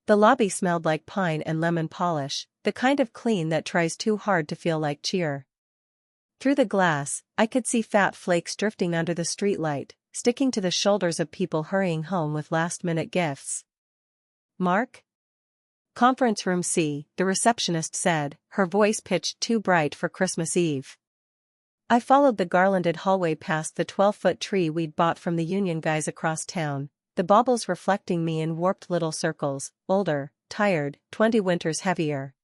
The lobby smelled like pine and lemon polish, the kind of clean that tries too hard to feel like cheer. Through the glass, I could see fat flakes drifting under the streetlight, sticking to the shoulders of people hurrying home with last-minute gifts. "Mark?" "Conference room C," the receptionist said, her voice pitched too bright for Christmas Eve. I followed the garlanded hallway past the 12-foot tree we'd bought from the union guys across town, the baubles reflecting me in warped little circles, older, tired, 20 winters heavier.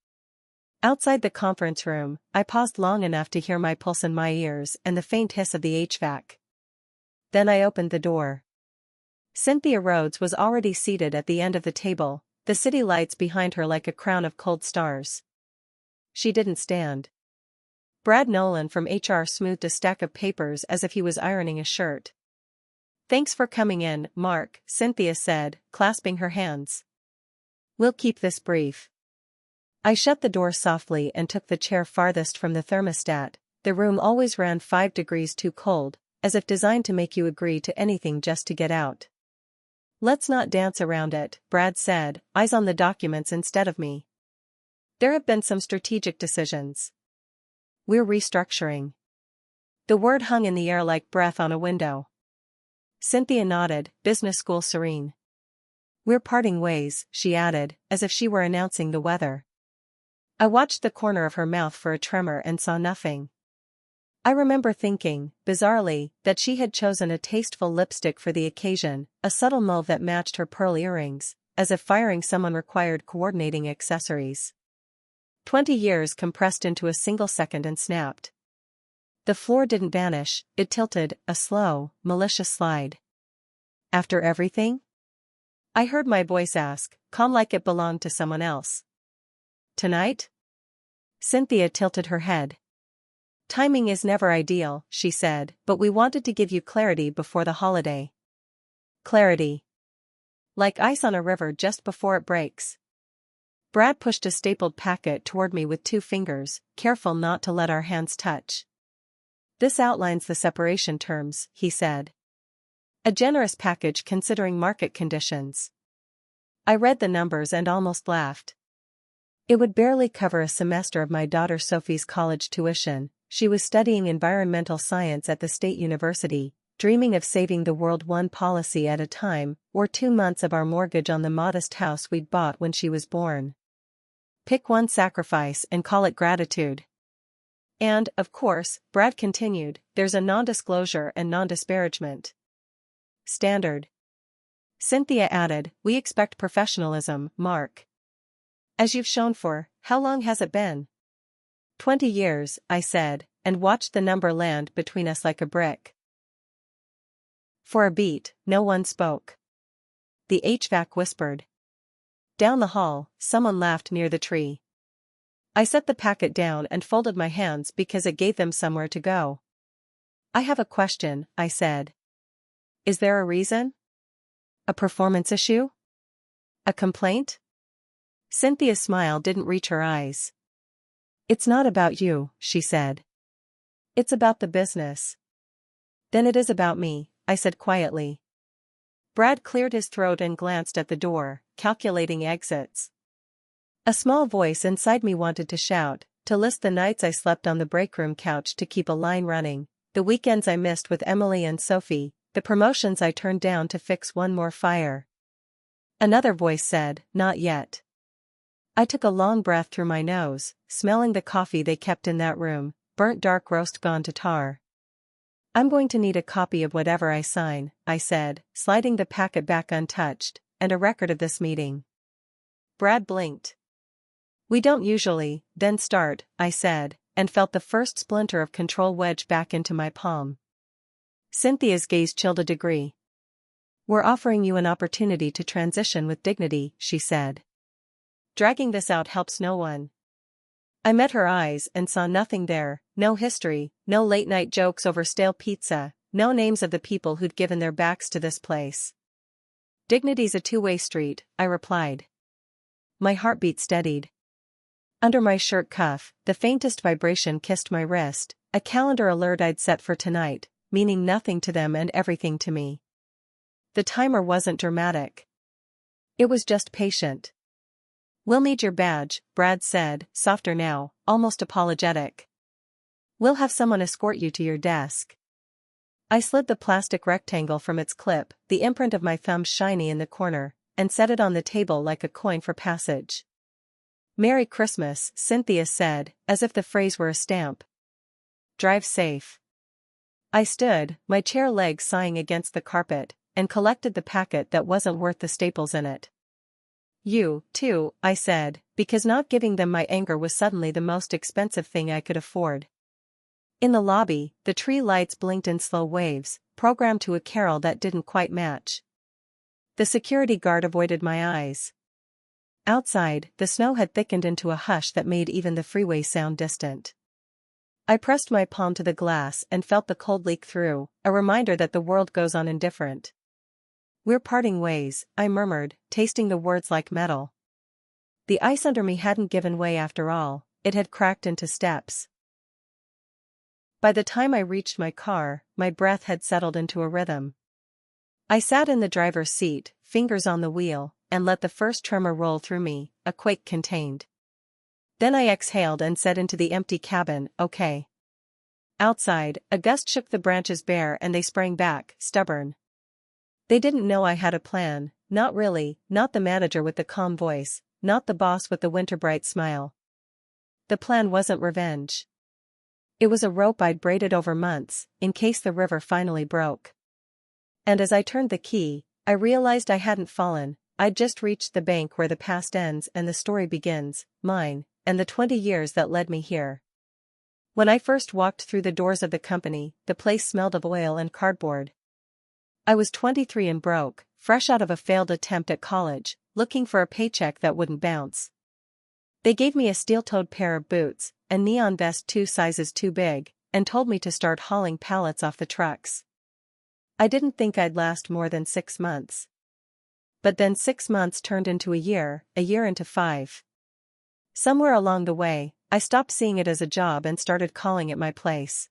Outside the conference room, I paused long enough to hear my pulse in my ears and the faint hiss of the HVAC. Then I opened the door. Cynthia Rhodes was already seated at the end of the table, the city lights behind her like a crown of cold stars. She didn't stand. Brad Nolan from HR smoothed a stack of papers as if he was ironing a shirt. "Thanks for coming in, Mark," Cynthia said, clasping her hands. "We'll keep this brief." I shut the door softly and took the chair farthest from the thermostat. The room always ran 5 degrees too cold, as if designed to make you agree to anything just to get out. "Let's not dance around it," Brad said, eyes on the documents instead of me. "There have been some strategic decisions. We're restructuring." The word hung in the air like breath on a window. Cynthia nodded, business school serene. "We're parting ways," she added, as if she were announcing the weather. I watched the corner of her mouth for a tremor and saw nothing. I remember thinking, bizarrely, that she had chosen a tasteful lipstick for the occasion, a subtle mauve that matched her pearl earrings, as if firing someone required coordinating accessories. 20 years compressed into a single second and snapped. The floor didn't vanish, it tilted, a slow, malicious slide. "After everything?" I heard my voice ask, calm like it belonged to someone else. "Tonight?" Cynthia tilted her head. "Timing is never ideal," she said, "but we wanted to give you clarity before the holiday." Clarity. Like ice on a river just before it breaks. Brad pushed a stapled packet toward me with 2 fingers, careful not to let our hands touch. "This outlines the separation terms," he said. "A generous package considering market conditions." I read the numbers and almost laughed. It would barely cover a semester of my daughter Sophie's college tuition. She was studying environmental science at the state university, dreaming of saving the world one policy at a time, or 2 months of our mortgage on the modest house we'd bought when she was born. Pick one sacrifice and call it gratitude. And, of course, Brad continued, there's a non-disclosure and non-disparagement standard. Cynthia added, we expect professionalism, Mark. As you've shown for, how long has it been? 20 years, I said, and watched the number land between us like a brick. For a beat, no one spoke. The HVAC whispered. Down the hall, someone laughed near the tree. I set the packet down and folded my hands because it gave them somewhere to go. I have a question, I said. Is there a reason? A performance issue? A complaint? Cynthia's smile didn't reach her eyes. It's not about you, she said. It's about the business. Then it is about me, I said quietly. Brad cleared his throat and glanced at the door, calculating exits. A small voice inside me wanted to shout, to list the nights I slept on the breakroom couch to keep a line running, the weekends I missed with Emily and Sophie, the promotions I turned down to fix one more fire. Another voice said, not yet. I took a long breath through my nose, smelling the coffee they kept in that room, burnt dark roast gone to tar. I'm going to need a copy of whatever I sign, I said, sliding the packet back untouched, and a record of this meeting. Brad blinked. We don't usually, then start, I said, and felt the first splinter of control wedge back into my palm. Cynthia's gaze chilled a degree. We're offering you an opportunity to transition with dignity, she said. Dragging this out helps no one. I met her eyes and saw nothing there, no history, no late-night jokes over stale pizza, no names of the people who'd given their backs to this place. Dignity's a two-way street, I replied. My heartbeat steadied. Under my shirt cuff, the faintest vibration kissed my wrist, a calendar alert I'd set for tonight, meaning nothing to them and everything to me. The timer wasn't dramatic. It was just patient. We'll need your badge, Brad said, softer now, almost apologetic. We'll have someone escort you to your desk. I slid the plastic rectangle from its clip, the imprint of my thumb shiny in the corner, and set it on the table like a coin for passage. Merry Christmas, Cynthia said, as if the phrase were a stamp. Drive safe. I stood, my chair legs sighing against the carpet, and collected the packet that wasn't worth the staples in it. You, too, I said, because not giving them my anger was suddenly the most expensive thing I could afford. In the lobby, the tree lights blinked in slow waves, programmed to a carol that didn't quite match. The security guard avoided my eyes. Outside, the snow had thickened into a hush that made even the freeway sound distant. I pressed my palm to the glass and felt the cold leak through, a reminder that the world goes on indifferent. We're parting ways, I murmured, tasting the words like metal. The ice under me hadn't given way after all, it had cracked into steps. By the time I reached my car, my breath had settled into a rhythm. I sat in the driver's seat, fingers on the wheel, and let the first tremor roll through me, a quake contained. Then I exhaled and said into the empty cabin, okay. Outside, a gust shook the branches bare and they sprang back, stubborn. They didn't know I had a plan, not really, not the manager with the calm voice, not the boss with the winter-bright smile. The plan wasn't revenge. It was a rope I'd braided over months, in case the river finally broke. And as I turned the key, I realized I hadn't fallen, I'd just reached the bank where the past ends and the story begins, mine, and the 20 years that led me here. When I first walked through the doors of the company, the place smelled of oil and cardboard. I was 23 and broke, fresh out of a failed attempt at college, looking for a paycheck that wouldn't bounce. They gave me a steel-toed pair of boots, a neon vest 2 sizes too big, and told me to start hauling pallets off the trucks. I didn't think I'd last more than 6 months. But then 6 months turned into a year into 5. Somewhere along the way, I stopped seeing it as a job and started calling it my place.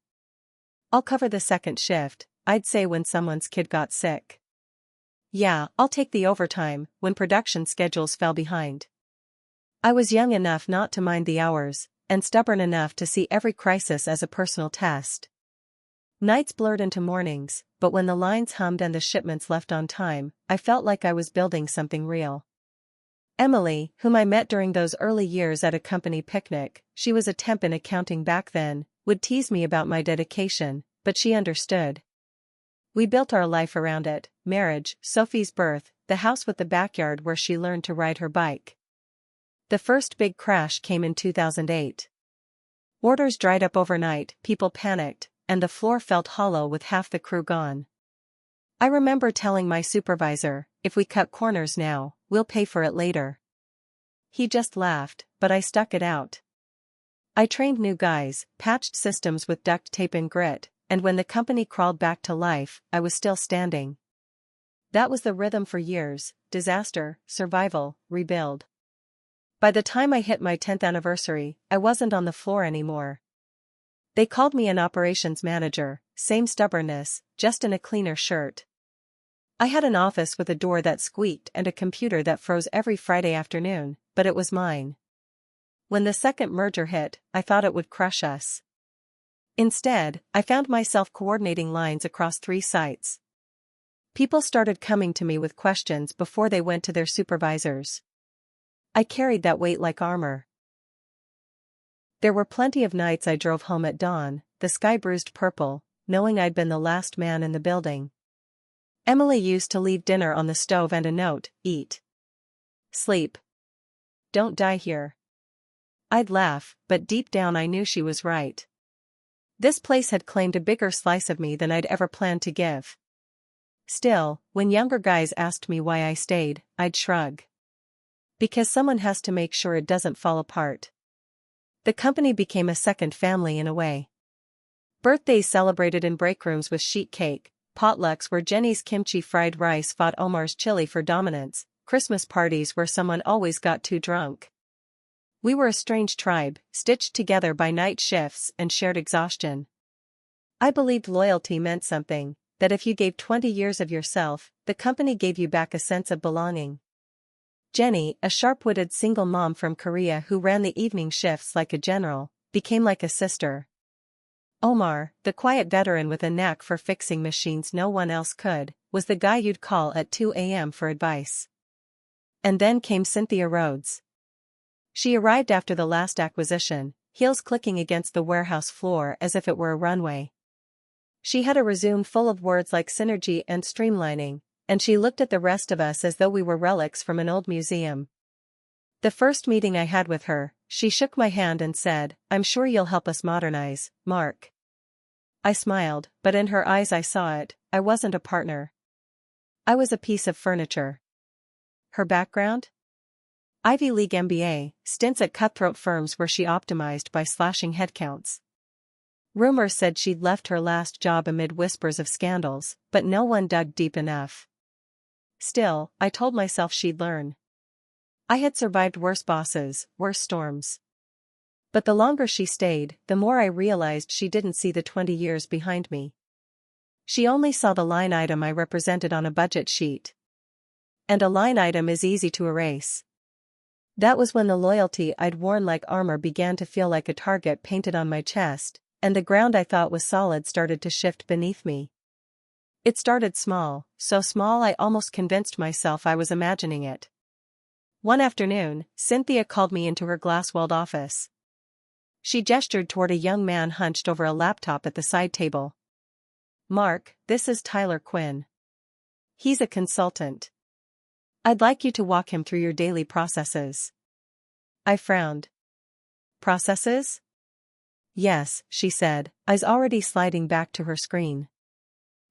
I'll cover the second shift, I'd say when someone's kid got sick. Yeah, I'll take the overtime, when production schedules fell behind. I was young enough not to mind the hours, and stubborn enough to see every crisis as a personal test. Nights blurred into mornings, but when the lines hummed and the shipments left on time, I felt like I was building something real. Emily, whom I met during those early years at a company picnic, she was a temp in accounting back then, would tease me about my dedication, but she understood. We built our life around it, marriage, Sophie's birth, the house with the backyard where she learned to ride her bike. The first big crash came in 2008. Orders dried up overnight, people panicked, and the floor felt hollow with half the crew gone. I remember telling my supervisor, if we cut corners now, we'll pay for it later. He just laughed, but I stuck it out. I trained new guys, patched systems with duct tape and grit, and when the company crawled back to life, I was still standing. That was the rhythm for years: disaster, survival, rebuild. By the time I hit my 10th anniversary, I wasn't on the floor anymore. They called me an operations manager, same stubbornness, just in a cleaner shirt. I had an office with a door that squeaked and a computer that froze every Friday afternoon, but it was mine. When the second merger hit, I thought it would crush us. Instead, I found myself coordinating lines across 3 sites. People started coming to me with questions before they went to their supervisors. I carried that weight like armor. There were plenty of nights I drove home at dawn, the sky bruised purple, knowing I'd been the last man in the building. Emily used to leave dinner on the stove and a note: eat. Sleep. Don't die here. I'd laugh, but deep down I knew she was right. This place had claimed a bigger slice of me than I'd ever planned to give. Still, when younger guys asked me why I stayed, I'd shrug. Because someone has to make sure it doesn't fall apart. The company became a second family in a way. Birthdays celebrated in break rooms with sheet cake, potlucks where Jenny's kimchi fried rice fought Omar's chili for dominance, Christmas parties where someone always got too drunk. We were a strange tribe, stitched together by night shifts and shared exhaustion. I believed loyalty meant something, that if you gave 20 years of yourself, the company gave you back a sense of belonging. Jenny, a sharp-witted single mom from Korea who ran the evening shifts like a general, became like a sister. Omar, the quiet veteran with a knack for fixing machines no one else could, was the guy you'd call at 2 a.m. for advice. And then came Cynthia Rhodes. She arrived after the last acquisition, heels clicking against the warehouse floor as if it were a runway. She had a resume full of words like synergy and streamlining, and she looked at the rest of us as though we were relics from an old museum. The first meeting I had with her, she shook my hand and said, "I'm sure you'll help us modernize, Mark." I smiled, but in her eyes I saw it. I wasn't a partner. I was a piece of furniture. Her background? Ivy League MBA, stints at cutthroat firms where she optimized by slashing headcounts. Rumors said she'd left her last job amid whispers of scandals, but no one dug deep enough. Still, I told myself she'd learn. I had survived worse bosses, worse storms. But the longer she stayed, the more I realized she didn't see the 20 years behind me. She only saw the line item I represented on a budget sheet. And a line item is easy to erase. That was when the loyalty I'd worn like armor began to feel like a target painted on my chest, and the ground I thought was solid started to shift beneath me. It started small, so small I almost convinced myself I was imagining it. One afternoon, Cynthia called me into her glass-walled office. She gestured toward a young man hunched over a laptop at the side table. "Mark, this is Tyler Quinn. He's a consultant. I'd like you to walk him through your daily processes." I frowned. "Processes?" "Yes," she said, eyes already sliding back to her screen.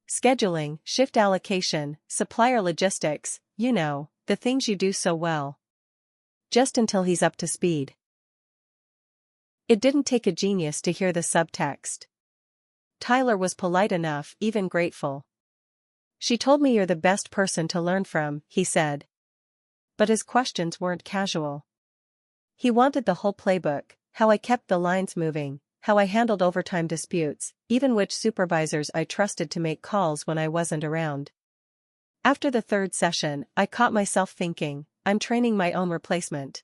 "Scheduling, shift allocation, supplier logistics, you know, the things you do so well." Just until he's up to speed. It didn't take a genius to hear the subtext. Tyler was polite enough, even grateful. "She told me you're the best person to learn from," he said. But his questions weren't casual. He wanted the whole playbook, how I kept the lines moving, how I handled overtime disputes, even which supervisors I trusted to make calls when I wasn't around. After the third session, I caught myself thinking, I'm training my own replacement.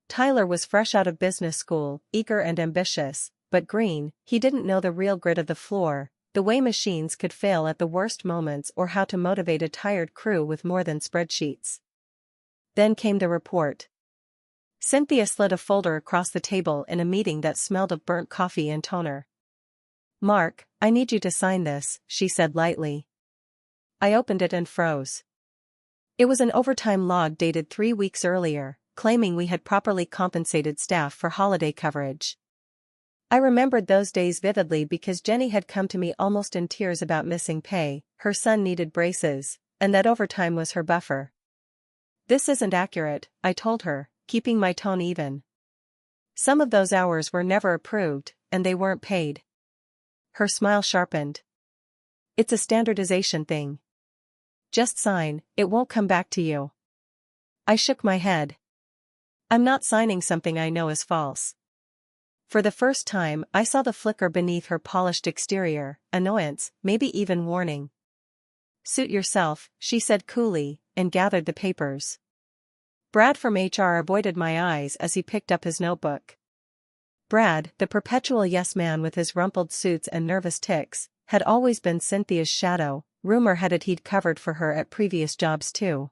Tyler was fresh out of business school, eager and ambitious, but green. He didn't know the real grit of the floor, the way machines could fail at the worst moments or how to motivate a tired crew with more than spreadsheets. Then came the report. Cynthia slid a folder across the table in a meeting that smelled of burnt coffee and toner. "Mark, I need you to sign this," she said lightly. I opened it and froze. It was an overtime log dated 3 weeks earlier, claiming we had properly compensated staff for holiday coverage. I remembered those days vividly because Jenny had come to me almost in tears about missing pay, her son needed braces, and that overtime was her buffer. "This isn't accurate," I told her, keeping my tone even. "Some of those hours were never approved, and they weren't paid." Her smile sharpened. "It's a standardization thing. Just sign, it won't come back to you." I shook my head. I'm not signing something I know is false. For the first time, I saw the flicker beneath her polished exterior, annoyance, maybe even warning. "Suit yourself," she said coolly, and gathered the papers. Brad from HR avoided my eyes as he picked up his notebook. Brad, the perpetual yes man with his rumpled suits and nervous tics, had always been Cynthia's shadow. Rumor had it he'd covered for her at previous jobs too.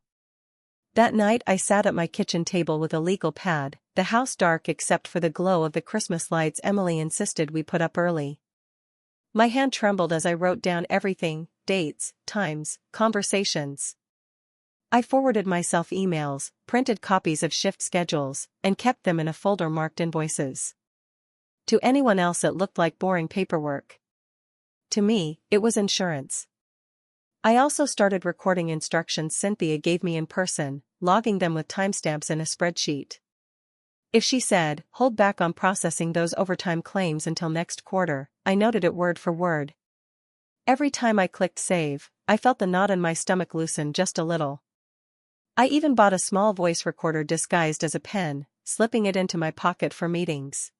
That night I sat at my kitchen table with a legal pad, the house dark except for the glow of the Christmas lights Emily insisted we put up early. My hand trembled as I wrote down everything, dates, times, conversations. I forwarded myself emails, printed copies of shift schedules, and kept them in a folder marked invoices. To anyone else it looked like boring paperwork. To me, it was insurance. I also started recording instructions Cynthia gave me in person, logging them with timestamps in a spreadsheet. If she said, "Hold back on processing those overtime claims until next quarter," I noted it word for word. Every time I clicked save, I felt the knot in my stomach loosen just a little. I even bought a small voice recorder disguised as a pen, slipping it into my pocket for meetings.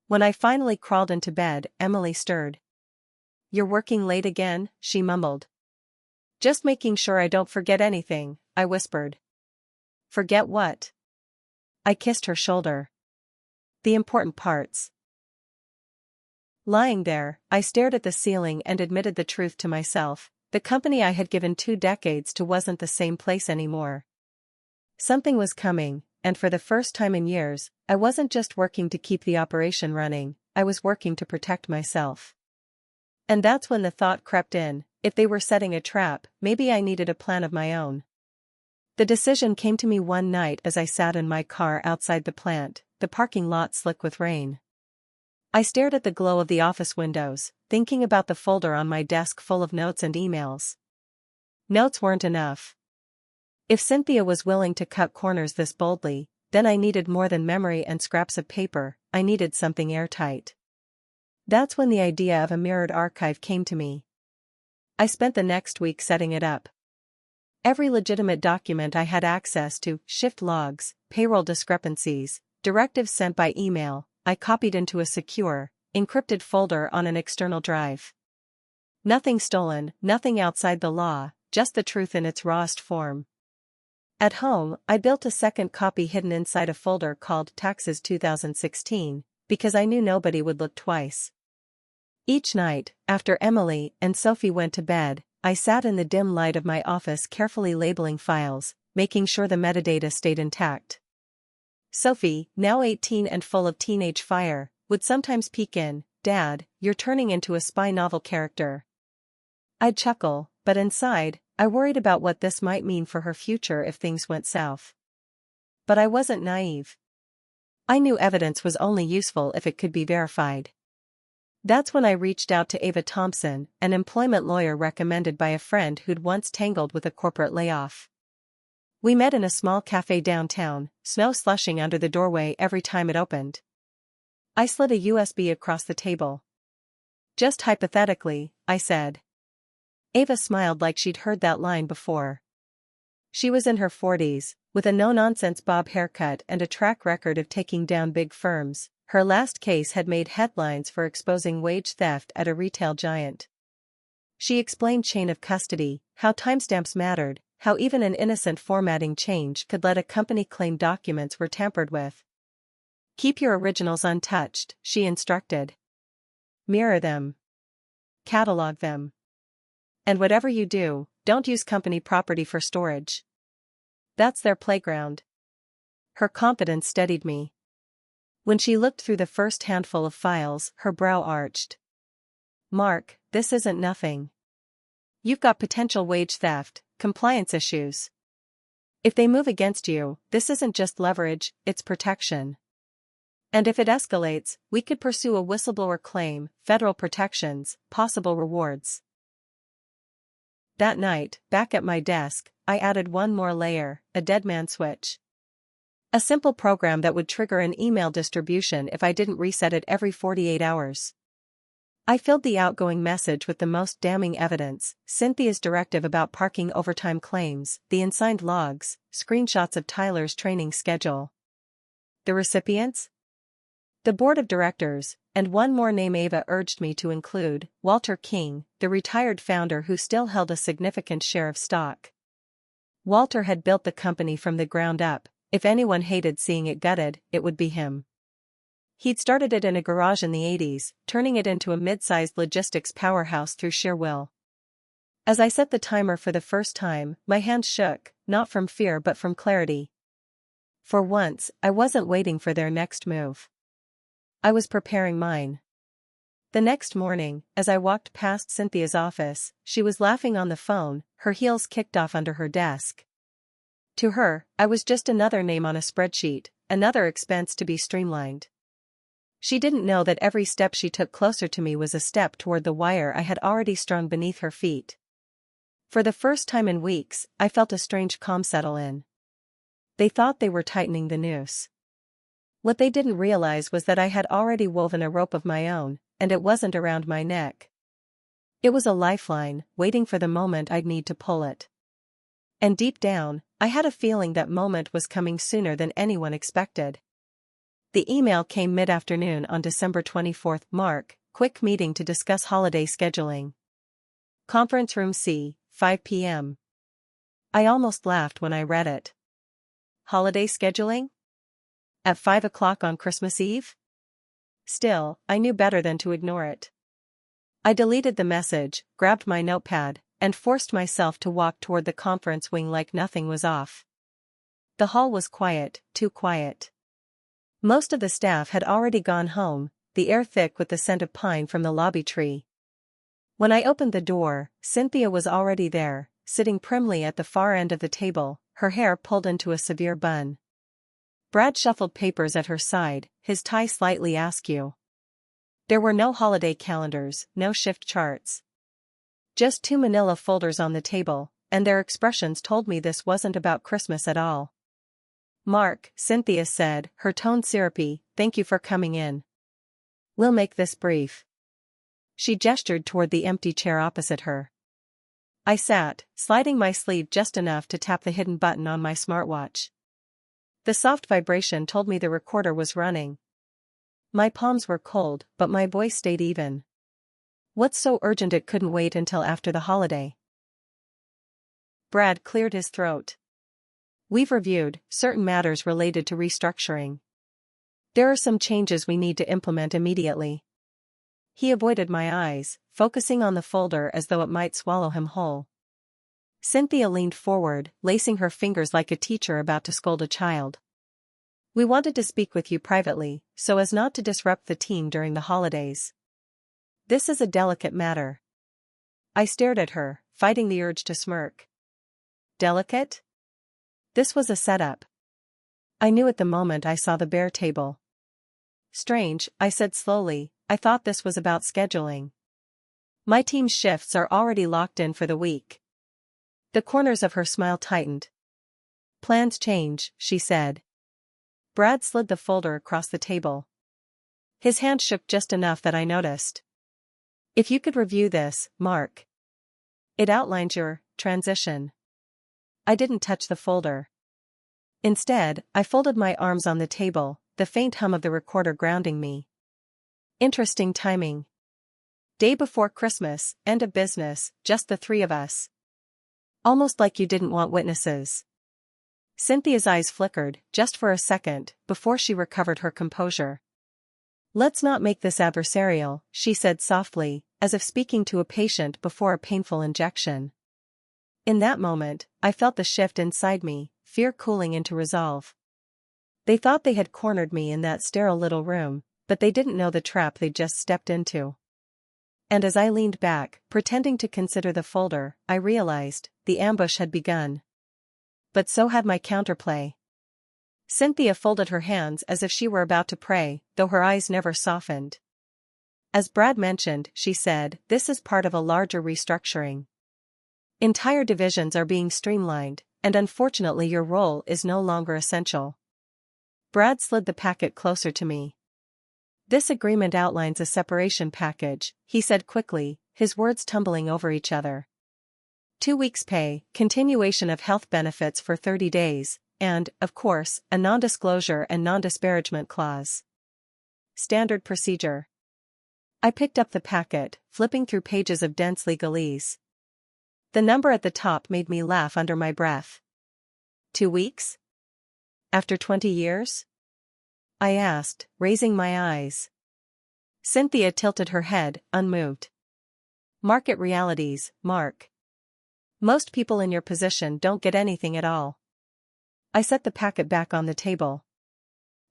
When I finally crawled into bed, Emily stirred. "You're working late again?" she mumbled. "Just making sure I don't forget anything," I whispered. Forget what? I kissed her shoulder. The important parts. Lying there, I stared at the ceiling and admitted the truth to myself. The company I had given 2 decades to wasn't the same place anymore. Something was coming, and for the first time in years, I wasn't just working to keep the operation running, I was working to protect myself. And that's when the thought crept in, if they were setting a trap, maybe I needed a plan of my own. The decision came to me one night as I sat in my car outside the plant, the parking lot slick with rain. I stared at the glow of the office windows, thinking about the folder on my desk full of notes and emails. Notes weren't enough. If Cynthia was willing to cut corners this boldly, then I needed more than memory and scraps of paper, I needed something airtight. That's when the idea of a mirrored archive came to me. I spent the next week setting it up. Every legitimate document I had access to, shift logs, payroll discrepancies, directives sent by email, I copied into a secure, encrypted folder on an external drive. Nothing stolen, nothing outside the law, just the truth in its rawest form. At home, I built a second copy hidden inside a folder called Taxes 2016, because I knew nobody would look twice. Each night, after Emily and Sophie went to bed, I sat in the dim light of my office carefully labeling files, making sure the metadata stayed intact. Sophie, now 18 and full of teenage fire, would sometimes peek in, "Dad, you're turning into a spy novel character." I'd chuckle, but inside, I worried about what this might mean for her future if things went south. But I wasn't naive. I knew evidence was only useful if it could be verified. That's when I reached out to Ava Thompson, an employment lawyer recommended by a friend who'd once tangled with a corporate layoff. We met in a small cafe downtown, snow slushing under the doorway every time it opened. I slid a USB across the table. "Just hypothetically," I said. Ava smiled like she'd heard that line before. She was in her 40s, with a no-nonsense bob haircut and a track record of taking down big firms. Her last case had made headlines for exposing wage theft at a retail giant. She explained chain of custody, how timestamps mattered, how even an innocent formatting change could let a company claim documents were tampered with. "Keep your originals untouched," she instructed. "Mirror them. Catalog them. And whatever you do, don't use company property for storage. That's their playground." Her confidence steadied me. When she looked through the first handful of files, her brow arched. "Mark, this isn't nothing. You've got potential wage theft, compliance issues. If they move against you, this isn't just leverage, it's protection. And if it escalates, we could pursue a whistleblower claim, federal protections, possible rewards." That night, back at my desk, I added one more layer, a deadman switch. A simple program that would trigger an email distribution if I didn't reset it every 48 hours. I filled the outgoing message with the most damning evidence: Cynthia's directive about parking overtime claims, the unsigned logs, screenshots of Tyler's training schedule. The recipients? The board of directors, and one more name Ava urged me to include, Walter King, the retired founder who still held a significant share of stock. Walter had built the company from the ground up. If anyone hated seeing it gutted, it would be him. He'd started it in a garage in the 80s, turning it into a mid-sized logistics powerhouse through sheer will. As I set the timer for the first time, my hands shook, not from fear but from clarity. For once, I wasn't waiting for their next move. I was preparing mine. The next morning, as I walked past Cynthia's office, she was laughing on the phone, her heels kicked off under her desk. To her, I was just another name on a spreadsheet, another expense to be streamlined. She didn't know that every step she took closer to me was a step toward the wire I had already strung beneath her feet. For the first time in weeks, I felt a strange calm settle in. They thought they were tightening the noose. What they didn't realize was that I had already woven a rope of my own, and it wasn't around my neck. It was a lifeline, waiting for the moment I'd need to pull it. And deep down, I had a feeling that moment was coming sooner than anyone expected. The email came mid-afternoon on December 24. "Mark, quick meeting to discuss holiday scheduling. Conference room C, 5 p.m. I almost laughed when I read it. holiday scheduling? At 5 o'clock on Christmas Eve? Still, I knew better than to ignore it. I deleted the message, grabbed my notepad, and forced myself to walk toward the conference wing like nothing was off. The hall was quiet, too quiet. Most of the staff had already gone home, the air thick with the scent of pine from the lobby tree. When I opened the door, Cynthia was already there, sitting primly at the far end of the table, her hair pulled into a severe bun. Brad shuffled papers at her side, his tie slightly askew. There were no holiday calendars, no shift charts. Just 2 manila folders on the table, and their expressions told me this wasn't about Christmas at all. "Mark," Cynthia said, her tone syrupy, "thank you for coming in. We'll make this brief." She gestured toward the empty chair opposite her. I sat, sliding my sleeve just enough to tap the hidden button on my smartwatch. The soft vibration told me the recorder was running. My palms were cold, but my voice stayed even. "What's so urgent it couldn't wait until after the holiday?" Brad cleared his throat. "We've reviewed certain matters related to restructuring. There are some changes we need to implement immediately." He avoided my eyes, focusing on the folder as though it might swallow him whole. Cynthia leaned forward, lacing her fingers like a teacher about to scold a child. "We wanted to speak with you privately, so as not to disrupt the team during the holidays. This is a delicate matter." I stared at her, fighting the urge to smirk. Delicate? This was a setup. I knew at the moment I saw the bare table. "Strange," I said slowly, "I thought this was about scheduling. My team's shifts are already locked in for the week." The corners of her smile tightened. "Plans change," she said. Brad slid the folder across the table. His hand shook just enough that I noticed. "If you could review this, Mark. It outlines your transition." I didn't touch the folder. Instead, I folded my arms on the table, the faint hum of the recorder grounding me. Interesting timing. Day before Christmas, end of business, just the three of us. Almost like you didn't want witnesses. Cynthia's eyes flickered, just for a second, before she recovered her composure. "Let's not make this adversarial," she said softly, as if speaking to a patient before a painful injection. In that moment, I felt the shift inside me, fear cooling into resolve. They thought they had cornered me in that sterile little room, but they didn't know the trap they'd just stepped into. And as I leaned back, pretending to consider the folder, I realized, the ambush had begun. But so had my counterplay. Cynthia folded her hands as if she were about to pray, though her eyes never softened. "As Brad mentioned," she said, "this is part of a larger restructuring. Entire divisions are being streamlined, and unfortunately your role is no longer essential." Brad slid the packet closer to me. "This agreement outlines a separation package," he said quickly, his words tumbling over each other. 2 weeks' pay, continuation of health benefits for 30 days, and, of course, a non-disclosure and non-disparagement clause. Standard procedure. I picked up the packet, flipping through pages of dense legalese. The number at the top made me laugh under my breath. 2 weeks? After 20 years? I asked, raising my eyes. Cynthia tilted her head, unmoved. "Market realities, Mark. Most people in your position don't get anything at all." I set the packet back on the table.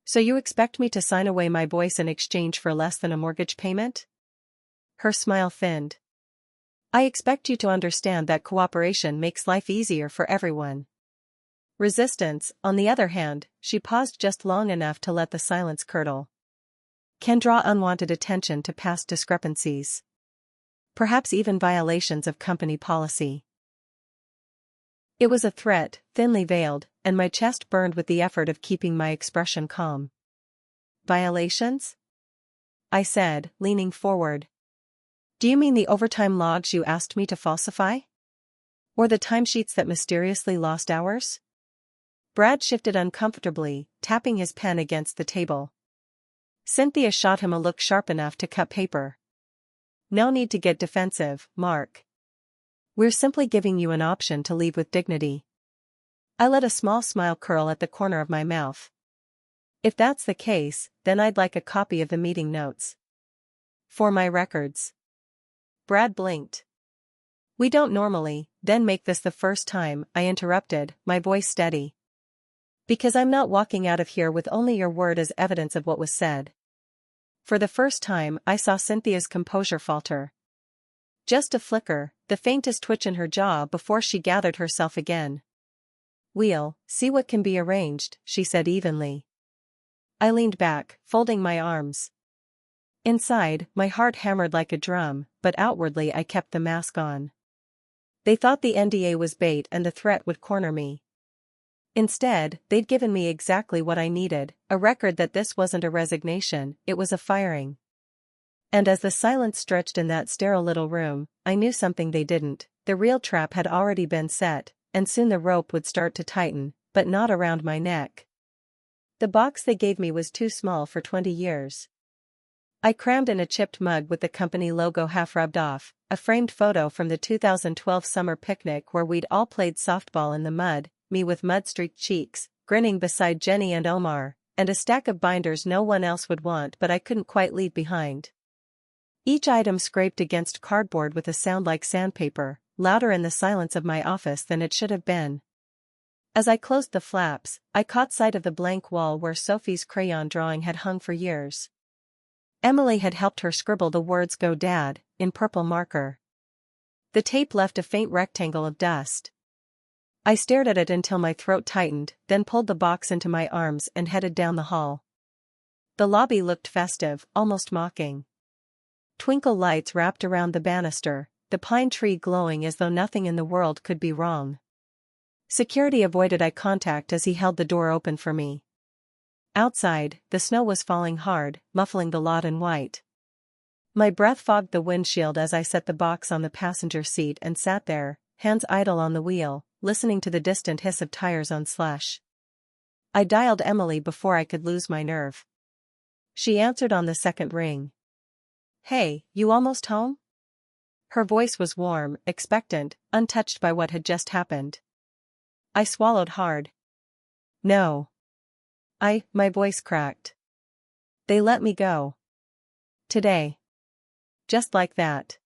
"So you expect me to sign away my voice in exchange for less than a mortgage payment?" Her smile thinned. "I expect you to understand that cooperation makes life easier for everyone. Resistance, on the other hand," she paused just long enough to let the silence curdle, "can draw unwanted attention to past discrepancies. Perhaps even violations of company policy." It was a threat, thinly veiled, and my chest burned with the effort of keeping my expression calm. "Violations?" I said, leaning forward. "Do you mean the overtime logs you asked me to falsify? Or the timesheets that mysteriously lost hours?" Brad shifted uncomfortably, tapping his pen against the table. Cynthia shot him a look sharp enough to cut paper. "No need to get defensive, Mark. We're simply giving you an option to leave with dignity." I let a small smile curl at the corner of my mouth. If that's the case, then I'd like a copy of the meeting notes. For my records. Brad blinked. We don't normally, then make this the first time, I interrupted, my voice steady. Because I'm not walking out of here with only your word as evidence of what was said. For the first time, I saw Cynthia's composure falter. Just a flicker, the faintest twitch in her jaw before she gathered herself again. We'll see what can be arranged, she said evenly. I leaned back, folding my arms. Inside, my heart hammered like a drum, but outwardly I kept the mask on. They thought the NDA was bait and the threat would corner me. Instead, they'd given me exactly what I needed, a record that this wasn't a resignation, it was a firing. And as the silence stretched in that sterile little room, I knew something they didn't. The real trap had already been set, and soon the rope would start to tighten, but not around my neck. The box they gave me was too small for 20 years. I crammed in a chipped mug with the company logo half rubbed off, a framed photo from the 2012 summer picnic where we'd all played softball in the mud, me with mud-streaked cheeks, grinning beside Jenny and Omar, and a stack of binders no one else would want but I couldn't quite leave behind. Each item scraped against cardboard with a sound like sandpaper, louder in the silence of my office than it should have been. As I closed the flaps, I caught sight of the blank wall where Sophie's crayon drawing had hung for years. Emily had helped her scribble the words "Go Dad" in purple marker. The tape left a faint rectangle of dust. I stared at it until my throat tightened, then pulled the box into my arms and headed down the hall. The lobby looked festive, almost mocking. Twinkle lights wrapped around the banister, the pine tree glowing as though nothing in the world could be wrong. Security avoided eye contact as he held the door open for me. Outside, the snow was falling hard, muffling the lot in white. My breath fogged the windshield as I set the box on the passenger seat and sat there, hands idle on the wheel, listening to the distant hiss of tires on slush. I dialed Emily before I could lose my nerve. She answered on the second ring. "Hey, you almost home?" Her voice was warm, expectant, untouched by what had just happened. I swallowed hard. "No. My voice cracked. They let me go. Today. Just like that."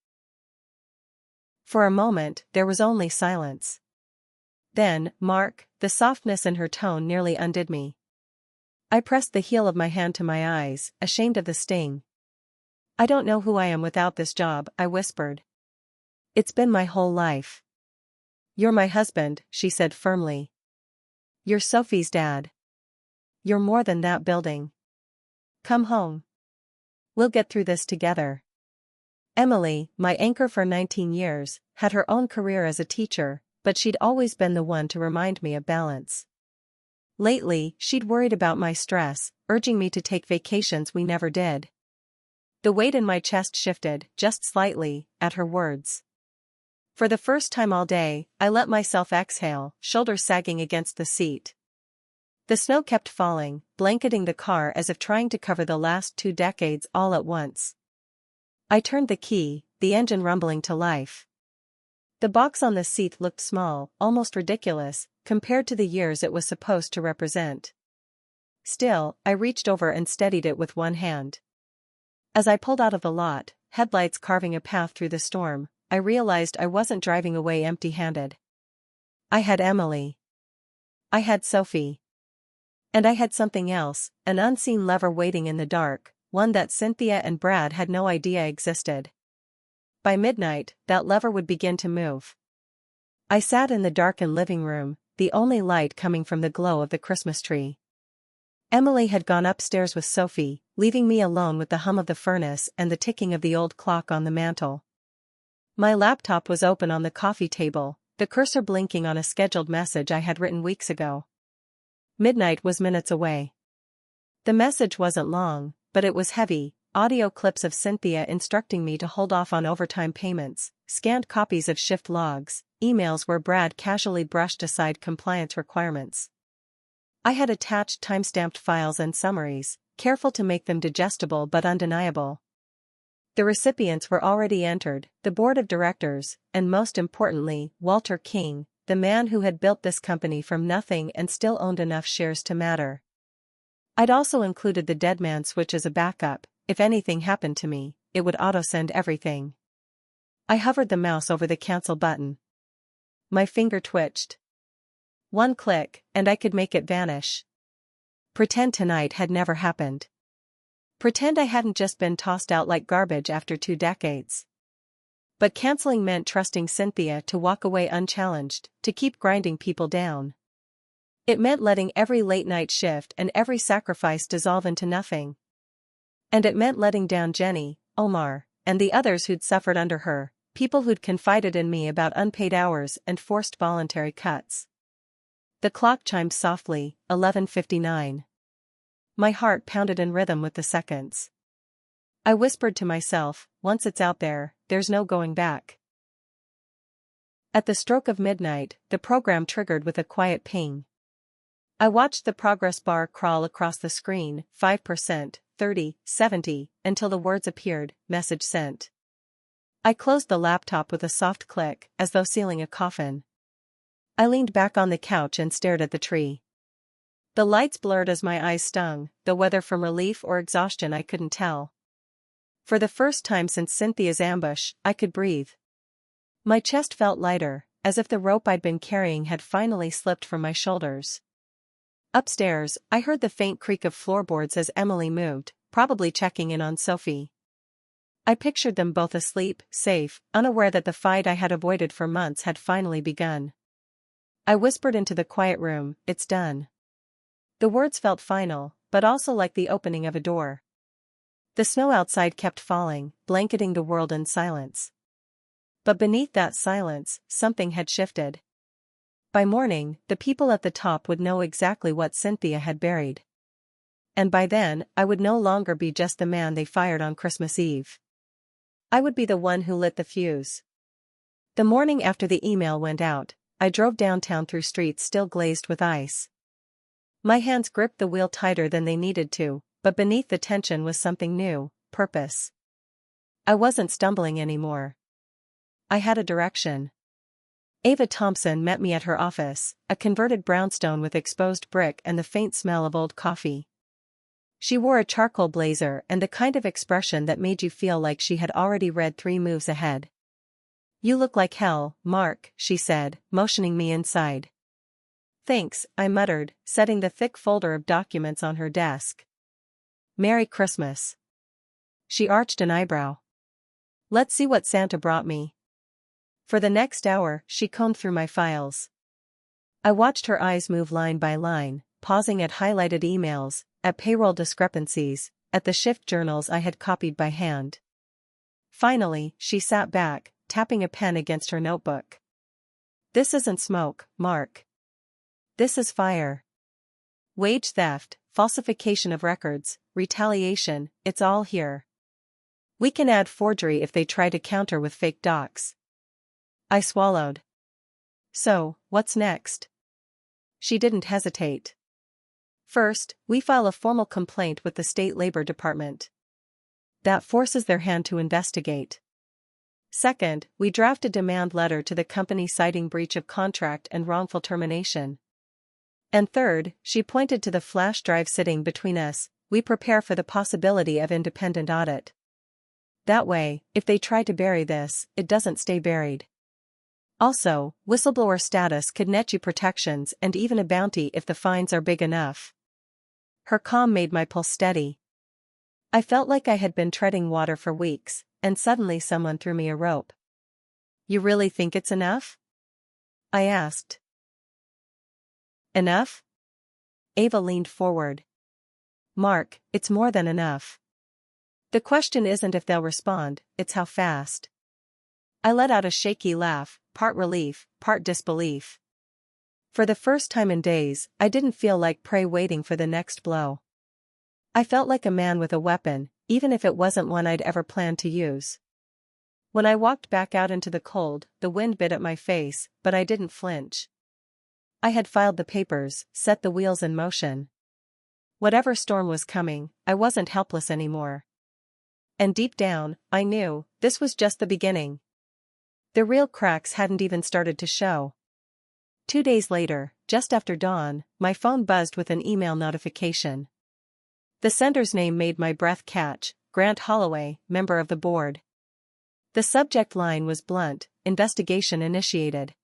For a moment, there was only silence. Then, Mark, the softness in her tone nearly undid me. I pressed the heel of my hand to my eyes, ashamed of the sting. "I don't know who I am without this job," I whispered. "It's been my whole life." "You're my husband," she said firmly. "You're Sophie's dad. You're more than that building. Come home. We'll get through this together." Emily, my anchor for 19 years, had her own career as a teacher, but she'd always been the one to remind me of balance. Lately, she'd worried about my stress, urging me to take vacations we never did. The weight in my chest shifted, just slightly, at her words. For the first time all day, I let myself exhale, shoulders sagging against the seat. The snow kept falling, blanketing the car as if trying to cover the last 2 decades all at once. I turned the key, the engine rumbling to life. The box on the seat looked small, almost ridiculous, compared to the years it was supposed to represent. Still, I reached over and steadied it with one hand. As I pulled out of the lot, headlights carving a path through the storm, I realized I wasn't driving away empty-handed. I had Emily. I had Sophie. And I had something else, an unseen lever waiting in the dark, one that Cynthia and Brad had no idea existed. By midnight, that lever would begin to move. I sat in the darkened living room, the only light coming from the glow of the Christmas tree. Emily had gone upstairs with Sophie, leaving me alone with the hum of the furnace and the ticking of the old clock on the mantel. My laptop was open on the coffee table, the cursor blinking on a scheduled message I had written weeks ago. Midnight was minutes away. The message wasn't long, but it was heavy, audio clips of Cynthia instructing me to hold off on overtime payments, scanned copies of shift logs, emails where Brad casually brushed aside compliance requirements. I had attached time-stamped files and summaries, careful to make them digestible but undeniable. The recipients were already entered, the board of directors, and most importantly, Walter King, the man who had built this company from nothing and still owned enough shares to matter. I'd also included the dead man switch as a backup. If anything happened to me, it would auto-send everything. I hovered the mouse over the cancel button. My finger twitched. One click, and I could make it vanish. Pretend tonight had never happened. Pretend I hadn't just been tossed out like garbage after 2 decades. But canceling meant trusting Cynthia to walk away unchallenged, to keep grinding people down. It meant letting every late-night shift and every sacrifice dissolve into nothing. And it meant letting down Jenny, Omar, and the others who'd suffered under her, people who'd confided in me about unpaid hours and forced voluntary cuts. The clock chimed softly, 11:59. My heart pounded in rhythm with the seconds. I whispered to myself, once it's out there, there's no going back. At the stroke of midnight, the program triggered with a quiet ping. I watched the progress bar crawl across the screen, 5%, 30, 70, until the words appeared, message sent. I closed the laptop with a soft click, as though sealing a coffin. I leaned back on the couch and stared at the tree. The lights blurred as my eyes stung, though whether from relief or exhaustion I couldn't tell. For the first time since Cynthia's ambush, I could breathe. My chest felt lighter, as if the rope I'd been carrying had finally slipped from my shoulders. Upstairs, I heard the faint creak of floorboards as Emily moved, probably checking in on Sophie. I pictured them both asleep, safe, unaware that the fight I had avoided for months had finally begun. I whispered into the quiet room, "It's done." The words felt final, but also like the opening of a door. The snow outside kept falling, blanketing the world in silence. But beneath that silence, something had shifted. By morning, the people at the top would know exactly what Cynthia had buried. And by then, I would no longer be just the man they fired on Christmas Eve. I would be the one who lit the fuse. The morning after the email went out, I drove downtown through streets still glazed with ice. My hands gripped the wheel tighter than they needed to, but beneath the tension was something new, purpose. I wasn't stumbling anymore. I had a direction. Ava Thompson met me at her office, a converted brownstone with exposed brick and the faint smell of old coffee. She wore a charcoal blazer and the kind of expression that made you feel like she had already read 3 moves ahead. "You look like hell, Mark," she said, motioning me inside. "Thanks," I muttered, setting the thick folder of documents on her desk. "Merry Christmas." She arched an eyebrow. "Let's see what Santa brought me." For the next hour, she combed through my files. I watched her eyes move line by line, pausing at highlighted emails, at payroll discrepancies, at the shift journals I had copied by hand. Finally, she sat back, tapping a pen against her notebook. "This isn't smoke, Mark. This is fire. Wage theft, falsification of records, retaliation, it's all here. We can add forgery if they try to counter with fake docs." I swallowed. "So, what's next?" She didn't hesitate. "First, we file a formal complaint with the State Labor Department. That forces their hand to investigate. Second, we draft a demand letter to the company citing breach of contract and wrongful termination. And third," she pointed to the flash drive sitting between us, "we prepare for the possibility of independent audit. That way, if they try to bury this, it doesn't stay buried. Also, whistleblower status could net you protections and even a bounty if the fines are big enough." Her calm made my pulse steady. I felt like I had been treading water for weeks, and suddenly someone threw me a rope. "You really think it's enough?" I asked. "Enough?" Ava leaned forward. "Mark, it's more than enough. The question isn't if they'll respond, it's how fast." I let out a shaky laugh, part relief, part disbelief. For the first time in days, I didn't feel like prey waiting for the next blow. I felt like a man with a weapon, even if it wasn't one I'd ever planned to use. When I walked back out into the cold, the wind bit at my face, but I didn't flinch. I had filed the papers, set the wheels in motion. Whatever storm was coming, I wasn't helpless anymore. And deep down, I knew, this was just the beginning. The real cracks hadn't even started to show. 2 days later, just after dawn, my phone buzzed with an email notification. The sender's name made my breath catch: Grant Holloway, member of the board. The subject line was blunt: investigation initiated.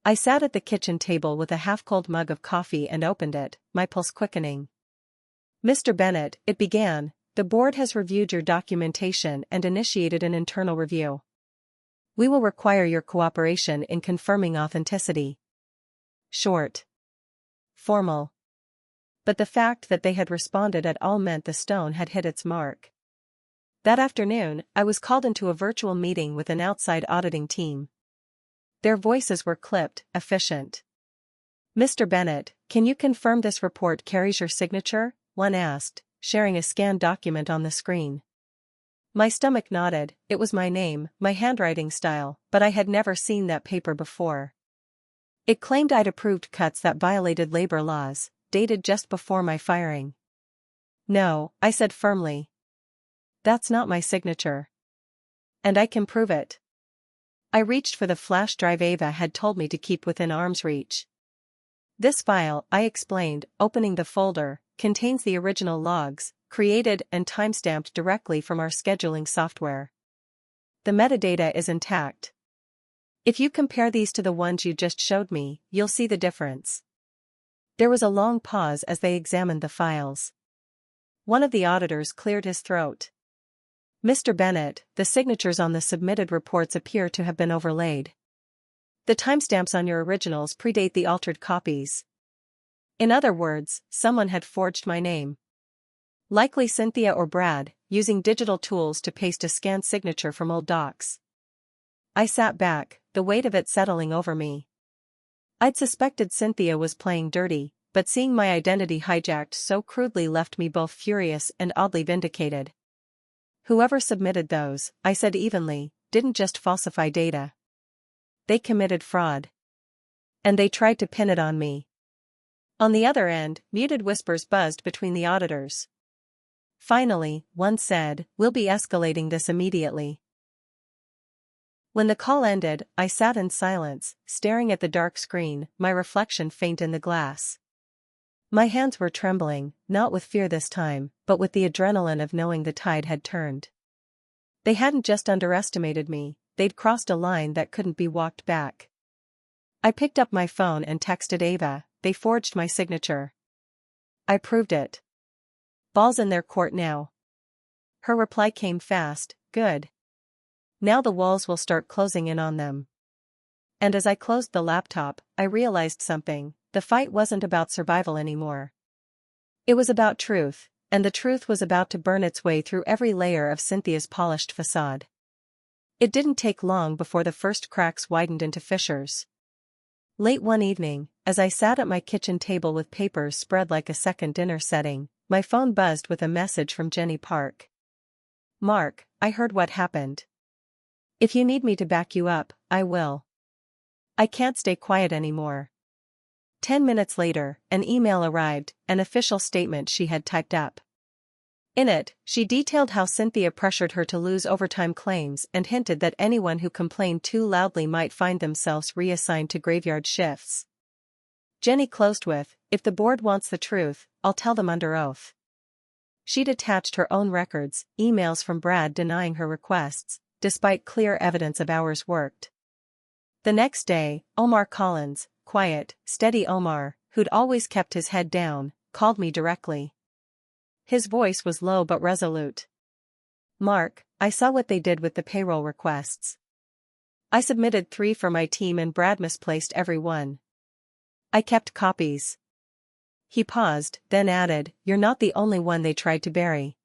I sat at the kitchen table with a half-cold mug of coffee and opened it, my pulse quickening. "Mr. Bennett," it began, "the board has reviewed your documentation and initiated an internal review. We will require your cooperation in confirming authenticity." Short. Formal. But the fact that they had responded at all meant the stone had hit its mark. That afternoon, I was called into a virtual meeting with an outside auditing team. Their voices were clipped, efficient. "Mr. Bennett, can you confirm this report carries your signature?" one asked, sharing a scanned document on the screen. My stomach nodded. It was my name, my handwriting style, but I had never seen that paper before. It claimed I'd approved cuts that violated labor laws, dated just before my firing. "No," I said firmly. "That's not my signature. And I can prove it." I reached for the flash drive Ava had told me to keep within arm's reach. "This file," I explained, opening the folder, "contains the original logs, created and timestamped directly from our scheduling software. The metadata is intact. If you compare these to the ones you just showed me, you'll see the difference." There was a long pause as they examined the files. One of the auditors cleared his throat. "Mr. Bennett, the signatures on the submitted reports appear to have been overlaid. The timestamps on your originals predate the altered copies. In other words, someone had forged my name. Likely Cynthia or Brad, using digital tools to paste a scanned signature from old docs." I sat back, the weight of it settling over me. I'd suspected Cynthia was playing dirty, but seeing my identity hijacked so crudely left me both furious and oddly vindicated. "Whoever submitted those," I said evenly, "didn't just falsify data. They committed fraud. And they tried to pin it on me." On the other end, muted whispers buzzed between the auditors. Finally, one said, "We'll be escalating this immediately." When the call ended, I sat in silence, staring at the dark screen, my reflection faint in the glass. My hands were trembling, not with fear this time, but with the adrenaline of knowing the tide had turned. They hadn't just underestimated me, they'd crossed a line that couldn't be walked back. I picked up my phone and texted Ava, "They forged my signature. I proved it. Ball's in their court now." Her reply came fast, "Good. Now the walls will start closing in on them." And as I closed the laptop, I realized something: the fight wasn't about survival anymore. It was about truth, and the truth was about to burn its way through every layer of Cynthia's polished facade. It didn't take long before the first cracks widened into fissures. Late one evening, as I sat at my kitchen table with papers spread like a second dinner setting, my phone buzzed with a message from Jenny Park. "Mark, I heard what happened. If you need me to back you up, I will. I can't stay quiet anymore." 10 minutes later, an email arrived, an official statement she had typed up. In it, she detailed how Cynthia pressured her to lose overtime claims and hinted that anyone who complained too loudly might find themselves reassigned to graveyard shifts. Jenny closed with, "If the board wants the truth, I'll tell them under oath." She'd attached her own records, emails from Brad denying her requests, despite clear evidence of hours worked. The next day, Omar Collins, quiet, steady Omar, who'd always kept his head down, called me directly. His voice was low but resolute. "Mark, I saw what they did with the payroll requests. I submitted 3 for my team and Brad misplaced every one. I kept copies." He paused, then added, "You're not the only one they tried to bury."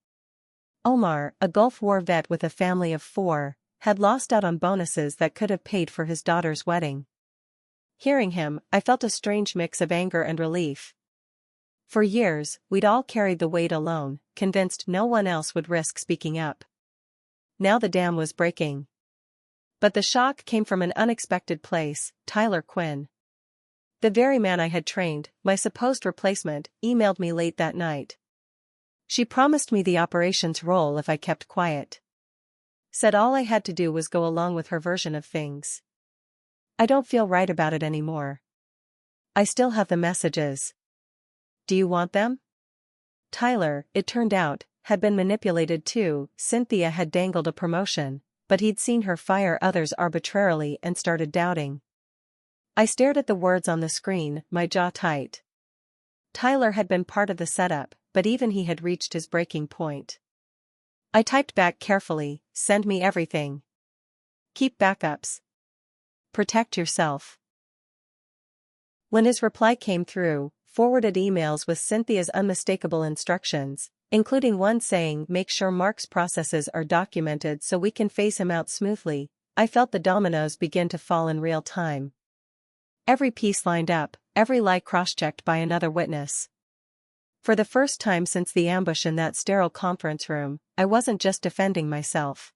Omar, a Gulf War vet with a family of 4, had lost out on bonuses that could have paid for his daughter's wedding. Hearing him, I felt a strange mix of anger and relief. For years, we'd all carried the weight alone, convinced no one else would risk speaking up. Now the dam was breaking. But the shock came from an unexpected place: Tyler Quinn. The very man I had trained, my supposed replacement, emailed me late that night. She promised me the operations role if I kept quiet. Said all I had to do was go along with her version of things. "I don't feel right about it anymore. I still have the messages. Do you want them? Tyler, it turned out, had been manipulated too. Cynthia had dangled a promotion, but he'd seen her fire others arbitrarily and started doubting. I stared at the words on the screen, my jaw tight. Tyler had been part of the setup, but even he had reached his breaking point. I typed back carefully, send me everything. Keep backups. Protect yourself. When his reply came through, forwarded emails with Cynthia's unmistakable instructions, including one saying make sure Mark's processes are documented so we can phase him out smoothly, I felt the dominoes begin to fall in real time. Every piece lined up, every lie cross-checked by another witness. For the first time since the ambush in that sterile conference room, I wasn't just defending myself.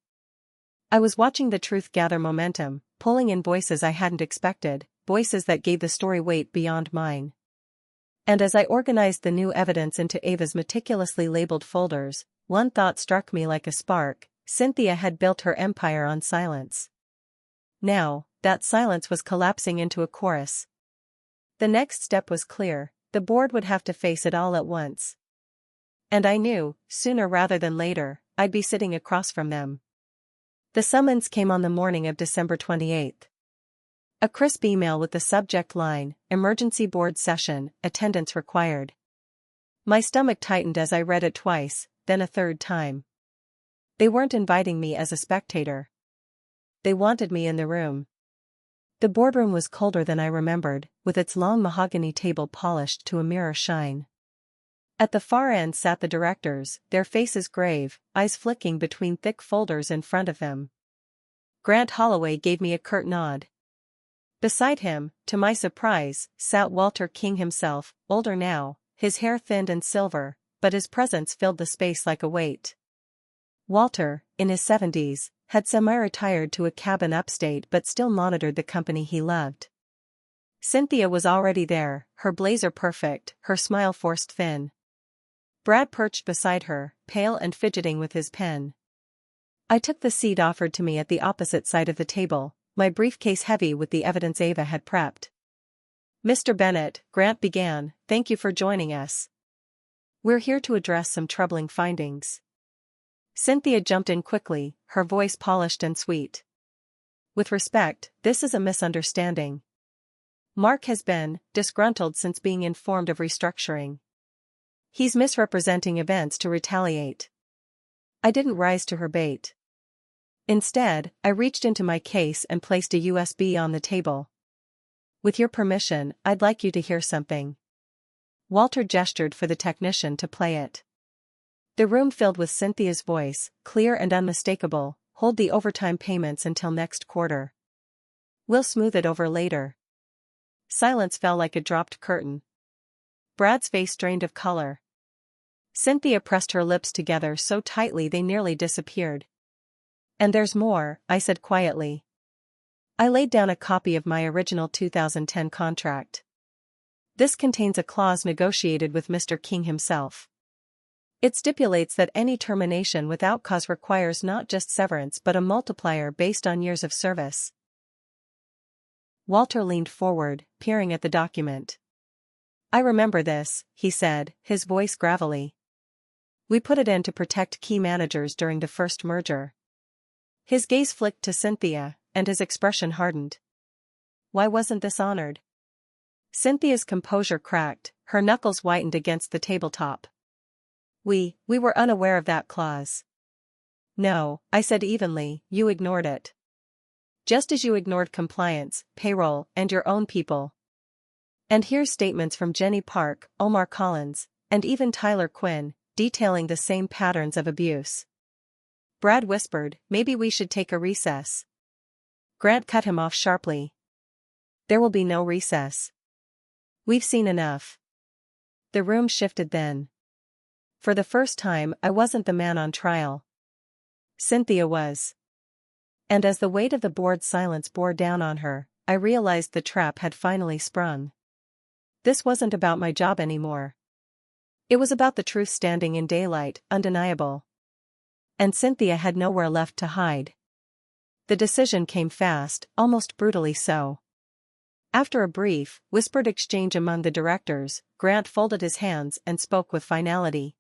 I was watching the truth gather momentum, pulling in voices I hadn't expected, voices that gave the story weight beyond mine. And as I organized the new evidence into Ava's meticulously labeled folders, one thought struck me like a spark: Cynthia had built her empire on silence. Now, that silence was collapsing into a chorus. The next step was clear: the board would have to face it all at once. And I knew, sooner rather than later, I'd be sitting across from them. The summons came on the morning of December 28th. A crisp email with the subject line, "Emergency board session, attendance required." My stomach tightened as I read it twice, then a third time. They weren't inviting me as a spectator. They wanted me in the room. The boardroom was colder than I remembered, with its long mahogany table polished to a mirror shine. At the far end sat the directors, their faces grave, eyes flicking between thick folders in front of them. Grant Holloway gave me a curt nod. Beside him, to my surprise, sat Walter King himself, older now, his hair thinned and silver, but his presence filled the space like a weight. Walter, in his 70s, had semi-retired to a cabin upstate but still monitored the company he loved. Cynthia was already there, her blazer perfect, her smile forced thin. Brad perched beside her, pale and fidgeting with his pen. I took the seat offered to me at the opposite side of the table, my briefcase heavy with the evidence Ava had prepped. "Mr. Bennett," Grant began, "thank you for joining us. We're here to address some troubling findings." Cynthia jumped in quickly, her voice polished and sweet. "With respect, this is a misunderstanding. Mark has been disgruntled since being informed of restructuring. He's misrepresenting events to retaliate." I didn't rise to her bait. Instead, I reached into my case and placed a USB on the table. "With your permission, I'd like you to hear something." Walter gestured for the technician to play it. The room filled with Cynthia's voice, clear and unmistakable: "Hold the overtime payments until next quarter. We'll smooth it over later." Silence fell like a dropped curtain. Brad's face drained of color. Cynthia pressed her lips together so tightly they nearly disappeared. "And there's more," I said quietly. I laid down a copy of my original 2010 contract. "This contains a clause negotiated with Mr. King himself. It stipulates that any termination without cause requires not just severance but a multiplier based on years of service." Walter leaned forward, peering at the document. "I remember this," he said, his voice gravelly. "We put it in to protect key managers during the first merger." His gaze flicked to Cynthia, and his expression hardened. Why wasn't this honored? Cynthia's composure cracked, her knuckles whitened against the tabletop. We were unaware of that clause." "No," I said evenly, "you ignored it. Just as you ignored compliance, payroll, and your own people. And here's statements from Jenny Park, Omar Collins, and even Tyler Quinn, detailing the same patterns of abuse." Brad whispered, "Maybe we should take a recess." Grant cut him off sharply. "There will be no recess. We've seen enough." The room shifted then. For the first time, I wasn't the man on trial. Cynthia was. And as the weight of the board's silence bore down on her, I realized the trap had finally sprung. This wasn't about my job anymore. It was about the truth standing in daylight, undeniable. And Cynthia had nowhere left to hide. The decision came fast, almost brutally so. After a brief, whispered exchange among the directors, Grant folded his hands and spoke with finality.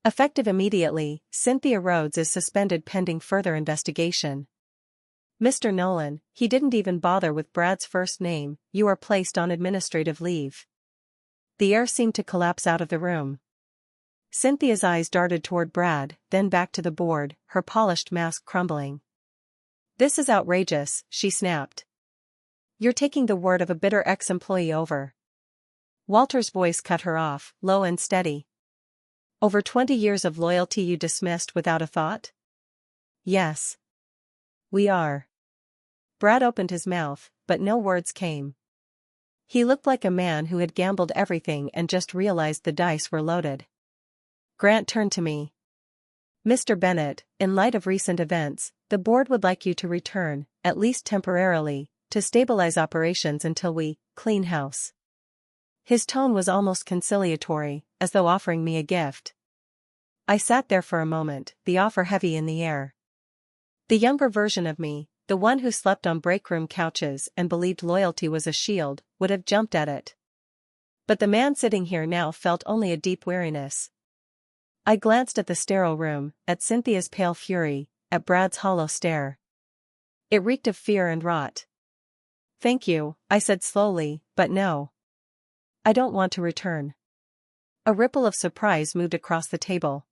Effective immediately, Cynthia Rhodes is suspended pending further investigation. Mr. Nolan, he didn't even bother with Brad's first name, you are placed on administrative leave. The air seemed to collapse out of the room. Cynthia's eyes darted toward Brad, then back to the board, her polished mask crumbling. This is outrageous, she snapped. You're taking the word of a bitter ex-employee over. Walter's voice cut her off, low and steady. Over 20 years of loyalty you dismissed without a thought? Yes. We are. Brad opened his mouth, but no words came. He looked like a man who had gambled everything and just realized the dice were loaded. Grant turned to me. Mr. Bennett, in light of recent events, the board would like you to return, at least temporarily, to stabilize operations until we clean house. His tone was almost conciliatory, as though offering me a gift. I sat there for a moment, the offer heavy in the air. The younger version of me, the one who slept on break-room couches and believed loyalty was a shield, would have jumped at it. But the man sitting here now felt only a deep weariness. I glanced at the sterile room, at Cynthia's pale fury, at Brad's hollow stare. It reeked of fear and rot. Thank you, I said slowly, but no. I don't want to return. A ripple of surprise moved across the table.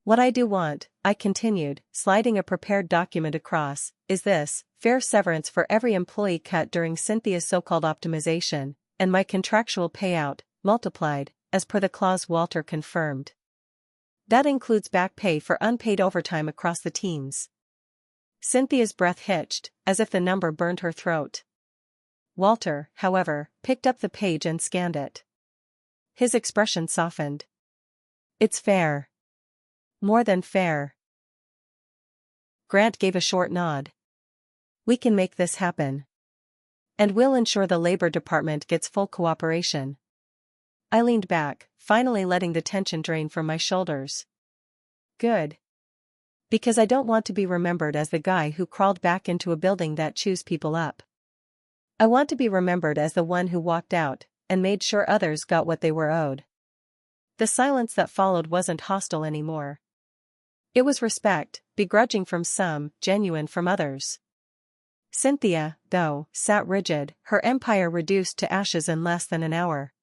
What I do want, I continued, sliding a prepared document across, is this, fair severance for every employee cut during Cynthia's so-called optimization, and my contractual payout, multiplied, as per the clause Walter confirmed. That includes back pay for unpaid overtime across the teams. Cynthia's breath hitched, as if the number burned her throat. Walter, however, picked up the page and scanned it. His expression softened. It's fair. More than fair. Grant gave a short nod. We can make this happen. And we'll ensure the Labor Department gets full cooperation. I leaned back, finally letting the tension drain from my shoulders. Good. Because I don't want to be remembered as the guy who crawled back into a building that chews people up. I want to be remembered as the one who walked out, and made sure others got what they were owed. The silence that followed wasn't hostile anymore. It was respect, begrudging from some, genuine from others. Cynthia, though, sat rigid, her empire reduced to ashes in less than an hour.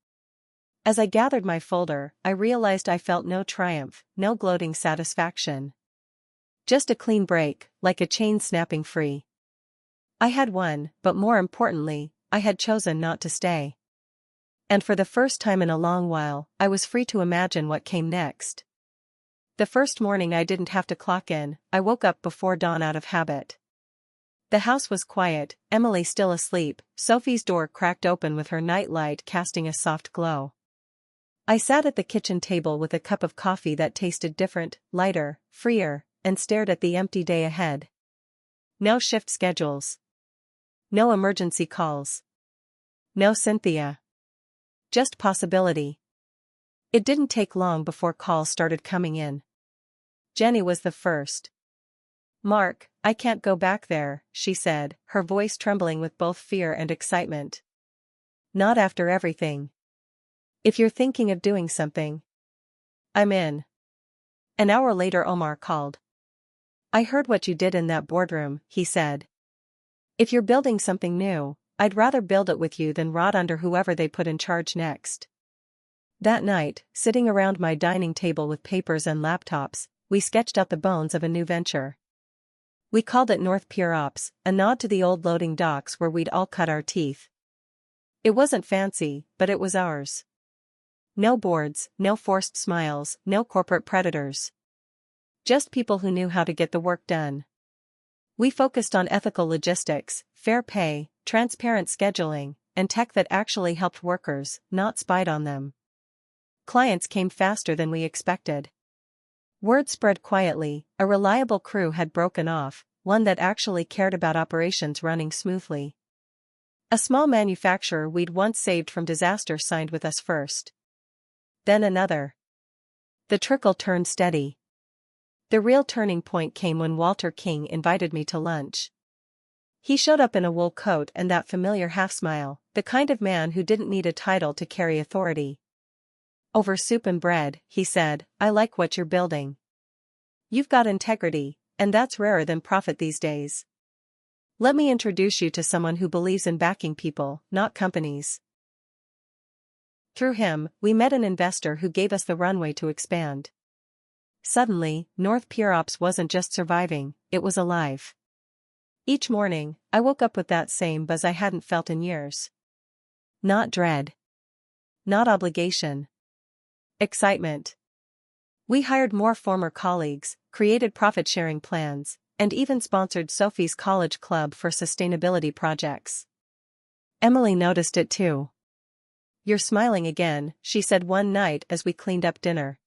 As I gathered my folder, I realized I felt no triumph, no gloating satisfaction. Just a clean break, like a chain snapping free. I had won, but more importantly, I had chosen not to stay. And for the first time in a long while, I was free to imagine what came next. The first morning I didn't have to clock in, I woke up before dawn out of habit. The house was quiet, Emily still asleep, Sophie's door cracked open with her nightlight casting a soft glow. I sat at the kitchen table with a cup of coffee that tasted different, lighter, freer, and stared at the empty day ahead. No shift schedules. No emergency calls. No Cynthia. Just possibility. It didn't take long before calls started coming in. Jenny was the first. Mark, I can't go back there, she said, her voice trembling with both fear and excitement. Not after everything. If you're thinking of doing something. I'm in. An hour later Omar called. I heard what you did in that boardroom, he said. If you're building something new, I'd rather build it with you than rot under whoever they put in charge next. That night, sitting around my dining table with papers and laptops, we sketched out the bones of a new venture. We called it North Pier Ops, a nod to the old loading docks where we'd all cut our teeth. It wasn't fancy, but it was ours. No boards, no forced smiles, no corporate predators. Just people who knew how to get the work done. We focused on ethical logistics, fair pay, transparent scheduling, and tech that actually helped workers, not spied on them. Clients came faster than we expected. Word spread quietly, a reliable crew had broken off, one that actually cared about operations running smoothly. A small manufacturer we'd once saved from disaster signed with us first. Then another. The trickle turned steady. The real turning point came when Walter King invited me to lunch. He showed up in a wool coat and that familiar half-smile, the kind of man who didn't need a title to carry authority. "Over soup and bread," he said, "I like what you're building. You've got integrity, and that's rarer than profit these days. Let me introduce you to someone who believes in backing people, not companies." Through him, we met an investor who gave us the runway to expand. Suddenly, North Pier Ops wasn't just surviving, it was alive. Each morning, I woke up with that same buzz I hadn't felt in years. Not dread. Not obligation. Excitement. We hired more former colleagues, created profit-sharing plans, and even sponsored Sophie's college club for sustainability projects. Emily noticed it too. "You're smiling again," she said one night as we cleaned up dinner.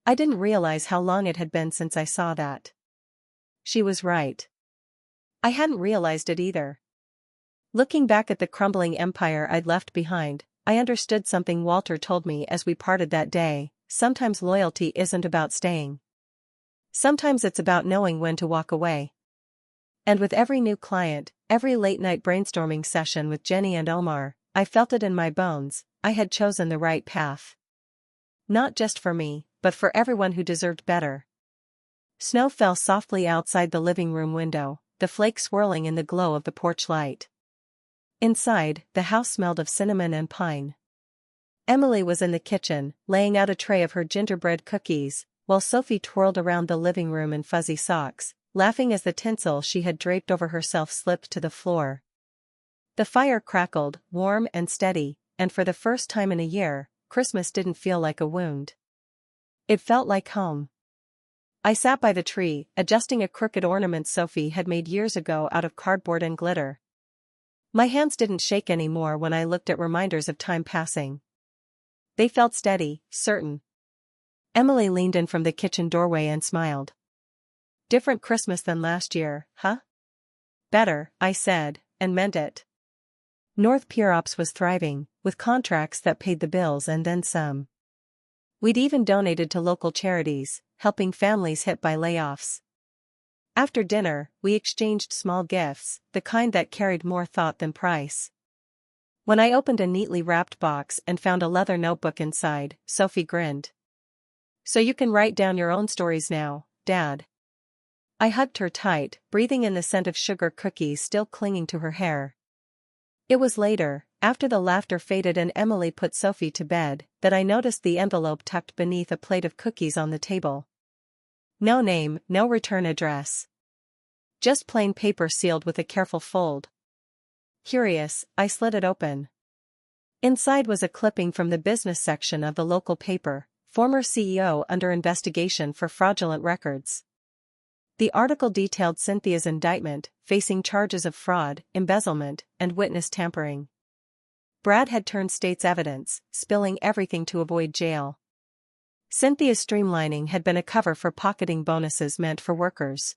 I didn't realize how long it had been since I saw that. She was right. I hadn't realized it either. Looking back at the crumbling empire I'd left behind, I understood something Walter told me as we parted that day: sometimes loyalty isn't about staying. Sometimes it's about knowing when to walk away. And with every new client, every late-night brainstorming session with Jenny and Omar, I felt it in my bones: I had chosen the right path. Not just for me, but for everyone who deserved better. Snow fell softly outside the living room window, the flakes swirling in the glow of the porch light. Inside, the house smelled of cinnamon and pine. Emily was in the kitchen, laying out a tray of her gingerbread cookies, while Sophie twirled around the living room in fuzzy socks, laughing as the tinsel she had draped over herself slipped to the floor. The fire crackled, warm and steady, and for the first time in a year, Christmas didn't feel like a wound. It felt like home. I sat by the tree, adjusting a crooked ornament Sophie had made years ago out of cardboard and glitter. My hands didn't shake anymore when I looked at reminders of time passing. They felt steady, certain. Emily leaned in from the kitchen doorway and smiled. "Different Christmas than last year, huh?" "Better," I said, and meant it. North Pier Ops was thriving, with contracts that paid the bills and then some. We'd even donated to local charities, helping families hit by layoffs. After dinner, we exchanged small gifts, the kind that carried more thought than price. When I opened a neatly wrapped box and found a leather notebook inside, Sophie grinned. "So you can write down your own stories now, Dad." I hugged her tight, breathing in the scent of sugar cookies still clinging to her hair. It was later, after the laughter faded and Emily put Sophie to bed, that I noticed the envelope tucked beneath a plate of cookies on the table. No name, no return address. Just plain paper sealed with a careful fold. Curious, I slid it open. Inside was a clipping from the business section of the local paper: "Former CEO under investigation for fraudulent records." The article detailed Cynthia's indictment, facing charges of fraud, embezzlement, and witness tampering. Brad had turned state's evidence, spilling everything to avoid jail. Cynthia's streamlining had been a cover for pocketing bonuses meant for workers.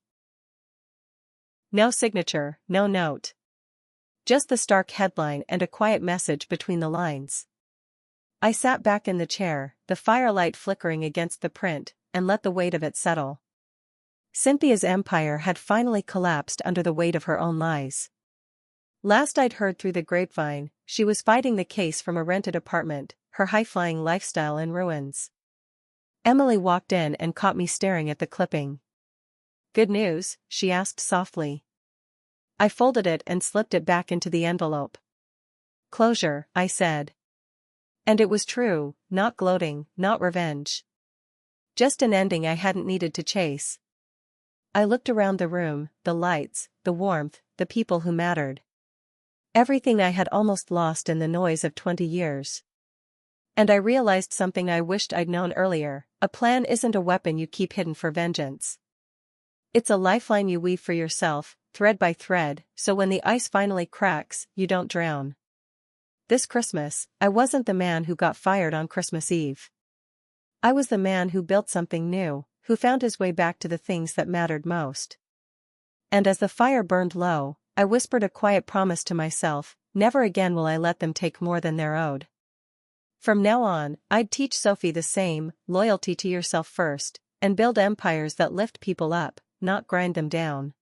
No signature, no note. Just the stark headline and a quiet message between the lines. I sat back in the chair, the firelight flickering against the print, and let the weight of it settle. Cynthia's empire had finally collapsed under the weight of her own lies. Last I'd heard through the grapevine, she was fighting the case from a rented apartment, her high-flying lifestyle in ruins. Emily walked in and caught me staring at the clipping. "Good news?" she asked softly. I folded it and slipped it back into the envelope. "Closure," I said. And it was true, not gloating, not revenge. Just an ending I hadn't needed to chase. I looked around the room, the lights, the warmth, the people who mattered. Everything I had almost lost in the noise of 20 years. And I realized something I wished I'd known earlier: a plan isn't a weapon you keep hidden for vengeance. It's a lifeline you weave for yourself, thread by thread, so when the ice finally cracks, you don't drown. This Christmas, I wasn't the man who got fired on Christmas Eve. I was the man who built something new, who found his way back to the things that mattered most. And as the fire burned low, I whispered a quiet promise to myself: never again will I let them take more than they're owed. From now on, I'd teach Sophie the same: loyalty to yourself first, and build empires that lift people up, not grind them down.